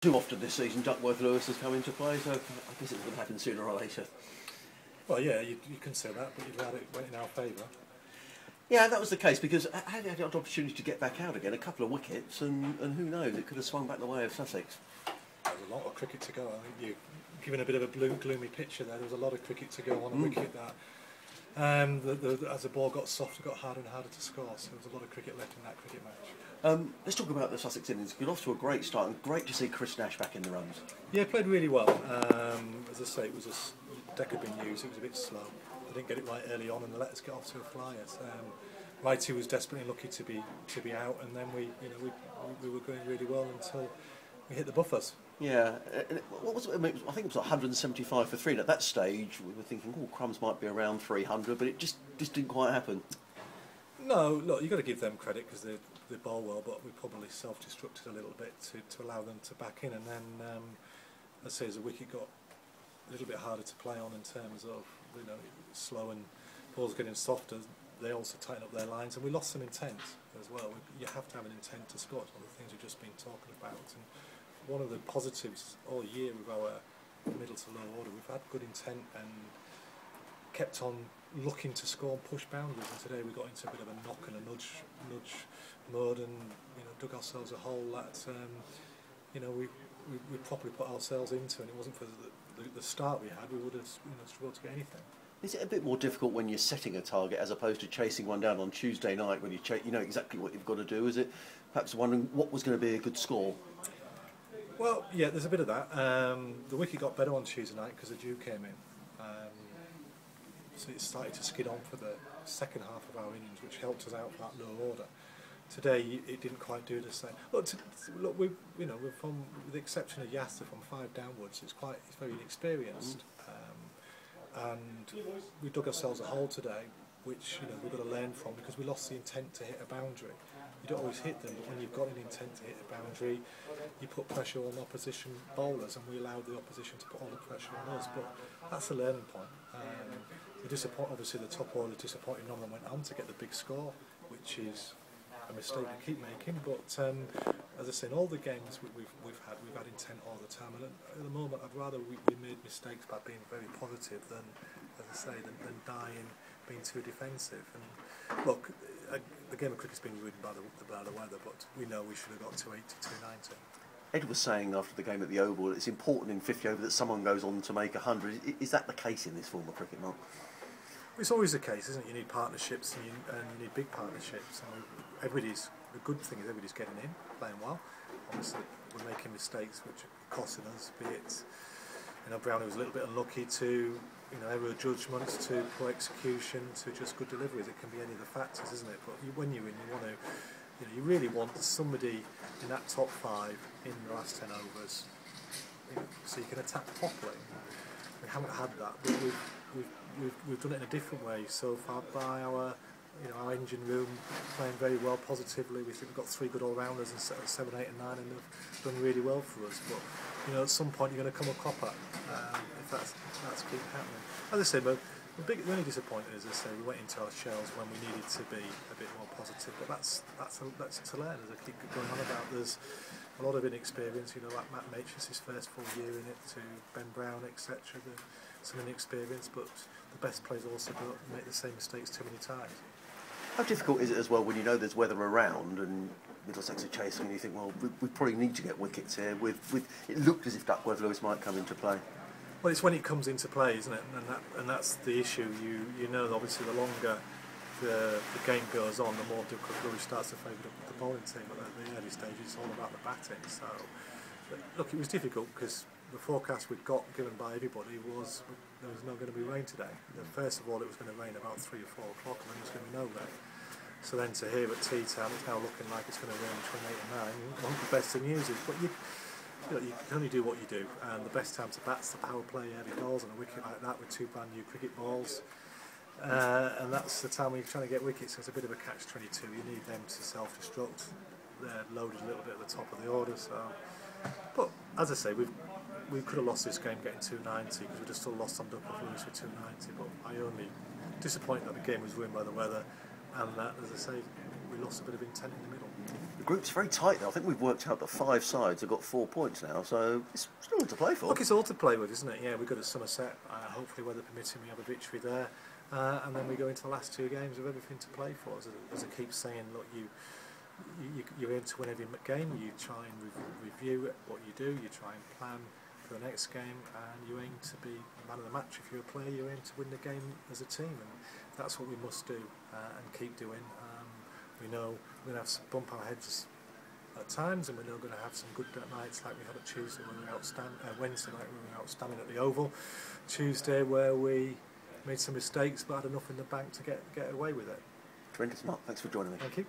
too often this season Duckworth Lewis has come into play, so I guess it would happen sooner or later. Well, yeah, you can say that, but you'd rather it went in our favour. Yeah, that was the case, because I had the opportunity to get back out again, a couple of wickets, and who knows, it could have swung back the way of Sussex. There's a lot of cricket to go. I think you've given a bit of a gloomy picture there. There was a lot of cricket to go on a wicket that, as the ball got softer, got harder and harder to score, so there was a lot of cricket left in that cricket match. Let's talk about the Sussex innings. Got off to a great start, and great to see Chris Nash back in the runs. Yeah, played really well. As I say, it was a deck had been used, it was a bit slow. They didn't get it right early on, and they let us get off to a flyer. Righty was desperately lucky to be out, and then we were going really well until we hit the buffers. Yeah, what was it? I think it was 175 for 3. And at that stage, we were thinking, oh, crumbs might be around 300, but it just didn't quite happen. No, look, you've got to give them credit because they bowl well, but we probably self-destructed a little bit to allow them to back in, and then I'd say as the wicket got a little bit harder to play on in terms of slow and balls getting softer, they also tightened up their lines, and we lost some intent as well. You have to have an intent to score. It's one of the things we've just been talking about, and one of the positives all year with our middle to low order, we've had good intent and kept on looking to score and push boundaries, and today we got into a bit of a knock and a nudge mode, and dug ourselves a hole that we properly put ourselves into, and it wasn't for the start we had, we would have struggled to get anything. Is it a bit more difficult when you're setting a target as opposed to chasing one down on Tuesday night when you know exactly what you've got to do? Is it perhaps wondering what was going to be a good score? Well, yeah, there's a bit of that. The wicket got better on Tuesday night because the dew came in. So it started to skid on for the second half of our innings, which helped us out for that low order. Today, it didn't quite do the same. Look, we're from, with the exception of Yasser, from 5 downwards, it's very inexperienced. And we dug ourselves a hole today, which we've got to learn from, because we lost the intent to hit a boundary. You don't always hit them, but when you've got an intent to hit a boundary, you put pressure on opposition bowlers, and we allowed the opposition to put all the pressure on us. But that's a learning point. Obviously, the top order disappointed none of them went on to get the big score, which is a mistake we keep making. But as I say, in all the games we've had intent all the time. And at the moment, I'd rather we made mistakes by being very positive than, as I say, than dying, being too defensive. And look, the game of cricket's been ruined by the weather, but we know we should have got 280, 290. Ed was saying after the game at the Oval, it's important in 50 over that someone goes on to make 100. Is that the case in this form of cricket, Mark? It's always the case, isn't it? You need partnerships, and you need big partnerships. And the good thing is everybody's getting in, playing well. Obviously, we're making mistakes which are costing us, be it, Brownie was a little bit unlucky to, error of judgments, to poor execution, to just good deliveries. It can be any of the factors, isn't it? But when you're in, you want to, you really want somebody in that top 5 in the last 10 overs, so you can attack properly. We haven't had that, but we've done it in a different way so far by our engine room playing very well positively. We think we've got 3 good all-rounders and 7, 8 and 9, and they've done really well for us. But at some point you're going to come a cropper if that's keep happening. As I say, but the only disappointment is, as I say, we went into our shells when we needed to be a bit more positive. But that's to learn, as I keep going on about. There's a lot of inexperience, like Matt Maitris, his first full year in it, to Ben Brown, etc. Some inexperience, but the best players also don't make the same mistakes too many times. How difficult is it as well when there's weather around and Middlesex are chasing, and you think, well, we probably need to get wickets here. It looked as if Duckworth Lewis might come into play. Well, it's when it comes into play, isn't it? And that's the issue. Obviously, the longer the game goes on, the more Duckworth Lewis starts to favour the bowling team. But at the early stage, it's all about the batting. So, look, it was difficult because the forecast we got given by everybody was there was not going to be rain today. First of all, it was going to rain about 3 or 4 o'clock, and then there was going to be no rain. So then to hear at tea time, it's now looking like it's going to rain between 8 and 9. One of the best of news is, but you can only do what you do, and the best time to bat's the power play early balls on a wicket like that with 2 brand new cricket balls. And that's the time when you're trying to get wickets. So it's a bit of a catch-22. You need them to self-destruct. They're loaded a little bit at the top of the order. So, but as I say, we could have lost this game getting 290 because we'd have still lost on Duckworth Lewis for 290. But I only disappointed that the game was ruined by the weather, and that, as I say, we lost a bit of intent in the middle. group's very tight though. I think we've worked out that 5 sides have got 4 points now, so it's still to play for. Look, it's all to play with, isn't it? Yeah, we go to Somerset. Hopefully, weather permitting, we have a victory there, and then we go into the last 2 games with everything to play for. As I keep saying, look, you aim to win every game. You try and review what you do. You try and plan for the next game, and you aim to be man of the match. If you're a player, you aim to win the game as a team, and that's what we must do and keep doing. We know we're going to have to bump our heads at times, and we're now going to have some good nights like we had at Tuesday when we were outstanding, Wednesday night when we were outstanding at the Oval, Tuesday where we made some mistakes but had enough in the bank to get away with it. Tremendous, Mark. Thanks for joining me. Thank you.